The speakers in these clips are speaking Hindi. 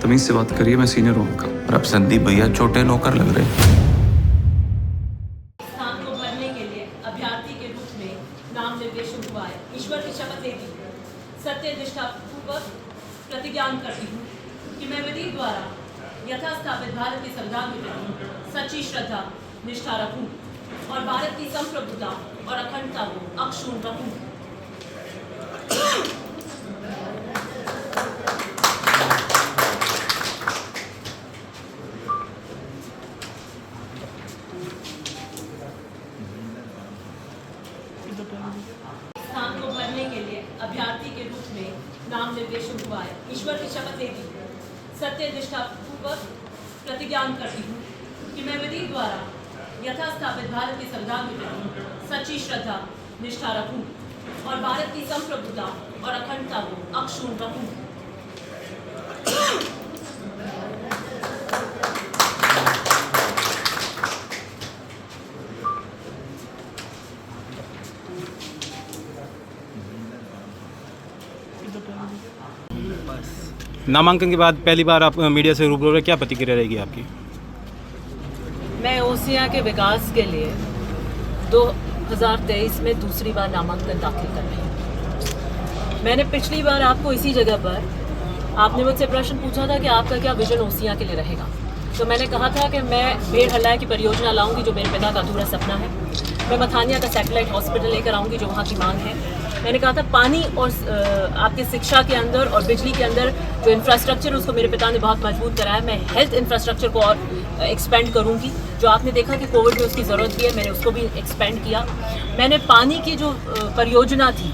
तमीज से बात करिए, मैं सीनियर हूँ आपका। और अब संदीप भैया छोटे नौकर लग रहे हैं। स्थान को भरने के लिए अभ्यर्थी के रूप में नाम निर्देशन हुआ है। ईश्वर की शपथ लेती हूँ, सत्य निष्ठा पूर्वक प्रतिज्ञान करती हूँ कि मैं विधि द्वारा यथास्थापित भारत के संविधान के प्रति सच्ची श्रद्धा निष्ठा रखूँ और भारत की संप्रभुता और अखंडता को अक्षुण्ण रखूँ। स्थान को भरने के लिए अभ्यर्थी के रूप में नाम निर्देशन हुआ है। ईश्वर की शपथ लेती हूँ, सत्य निष्ठा पूर्वक प्रतिज्ञान करती हूँ कि मैं विधि द्वारा यथास्थापित भारत के संविधान के प्रति सच्ची श्रद्धा निष्ठा रखूँ और भारत की संप्रभुता और अखंडता को अक्षुण्ण रखूँ। नामांकन के बाद पहली बार आप मीडिया से रूबरू रहे, क्या प्रतिक्रिया रहेगी आपकी? मैं ओसिया के विकास के लिए 2023 में दूसरी बार नामांकन दाखिल कर रही हूँ। मैंने पिछली बार आपको इसी जगह पर आपने मुझसे प्रश्न पूछा था कि आपका क्या विजन ओसिया के लिए रहेगा, तो मैंने कहा था कि मैं भेड़ हल्लाए की परियोजना लाऊंगी जो मेरे पिता का अधूरा सपना है। मैं मथानिया का सैटेलाइट हॉस्पिटल लेकर आऊँगी जो वहाँ की मांग है। मैंने कहा था पानी और आपके शिक्षा के अंदर और बिजली के अंदर जो इंफ्रास्ट्रक्चर उसको मेरे पिता ने बहुत मजबूत कराया। मैं हेल्थ इंफ्रास्ट्रक्चर को और एक्सपेंड करूँगी, जो आपने देखा कि कोविड में उसकी ज़रूरत भी है, मैंने उसको भी एक्सपेंड किया। मैंने पानी की जो परियोजना थी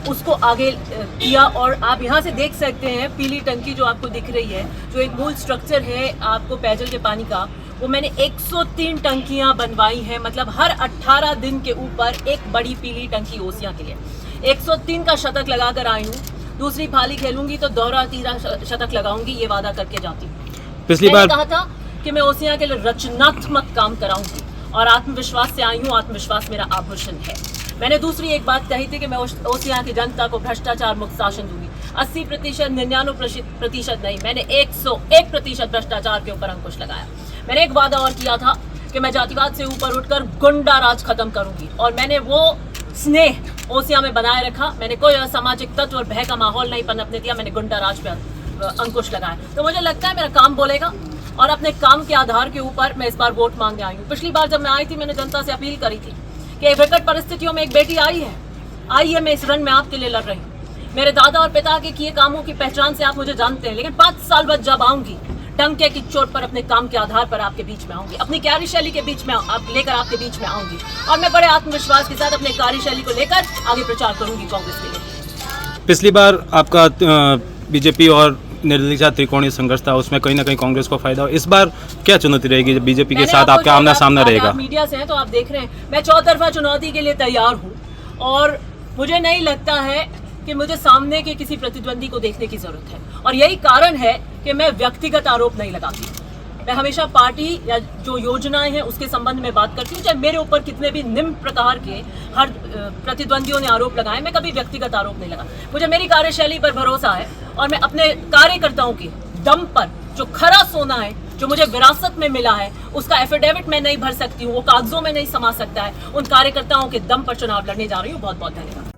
उसको आगे किया और आप यहाँ से देख सकते हैं पीली टंकी जो आपको दिख रही है, जो एक मूल स्ट्रक्चर है आपको पेयजल के पानी का, वो मैंने 103 टंकियाँ बनवाई हैं। मतलब हर 18 दिन के ऊपर एक बड़ी पीली टंकी ओसिया के लिए। 103 का शतक लगाकर आई हूँ। दूसरी पाली खेलूंगी तो दोहरा तीसरा शतक लगाऊंगी, ये वादा करके जाती हूँ। पिछली बार कहा था कि मैं ओसिया के लिए रचनात्मक काम कराऊंगी और आत्मविश्वास से आई हूँ। आत्मविश्वास मेरा आभूषण है। मैंने दूसरी एक बात कही थी कि मैं ओसिया की जनता को भ्रष्टाचार मुक्त शासन दूंगी। 80%, 99% नहीं, मैंने 101% भ्रष्टाचार के ऊपर अंकुश लगाया। मैंने एक वादा और किया था कि मैं जातिवाद से ऊपर उठकर गुंडा राज खत्म करूंगी और मैंने वो स्नेह ओसिया में बनाए रखा। मैंने कोई असामाजिक तत्व और भय का माहौल नहीं पनपने दिया। मैंने गुंडा राज पे अंकुश लगाया। तो मुझे लगता है मेरा काम बोलेगा और अपने काम के आधार के ऊपर मैं इस बार वोट मांगने आई हूँ। पिछली बार जब मैं आई थी मैंने जनता से अपील करी थी कि विकट परिस्थितियों में एक बेटी आई है, मैं इस रण में आपके लिए लड़ रही हूँ। मेरे दादा और पिता के किए कामों की पहचान से आप मुझे जानते हैं, लेकिन 5 साल बाद जब आऊंगी टंके की चोट पर अपने काम के आधार पर आपके बीच में आऊंगी, अपनी कार्यशैली के बीच में लेकर आपके बीच में आऊंगी और मैं बड़े आत्मविश्वास के साथ अपने कार्यशैली को लेकर आगे प्रचार करूंगी कांग्रेस के लिए। पिछली बार आपका बीजेपी और निर्दलीय के साथ त्रिकोणीय संघर्ष था, उसमें कहीं ना कहीं कांग्रेस को फायदा हो। इस बार क्या चुनौती रहेगी जब बीजेपी के साथ आपका आमना सामना रहेगा? आप मीडिया से हैं तो आप देख रहे हैं मैं चौतरफा चुनौती के लिए तैयार हूँ और मुझे नहीं लगता है कि मुझे सामने के किसी प्रतिद्वंदी को देखने की जरूरत है और यही कारण है कि मैं व्यक्तिगत आरोप नहीं लगाती। मैं हमेशा पार्टी या जो योजनाएं हैं उसके संबंध में बात करती हूँ, चाहे मेरे ऊपर कितने भी निम्न प्रकार के हर प्रतिद्वंदियों ने आरोप लगाए, मैं कभी व्यक्तिगत आरोप नहीं लगा। मुझे मेरी कार्यशैली पर भरोसा है और मैं अपने कार्यकर्ताओं के दम पर जो खरा सोना है, जो मुझे विरासत में मिला है, उसका एफिडेविट मैं नहीं भर सकती हूँ, वो कागजों में नहीं समा सकता है। उन कार्यकर्ताओं के दम पर चुनाव लड़ने जा रही हूँ। बहुत बहुत धन्यवाद।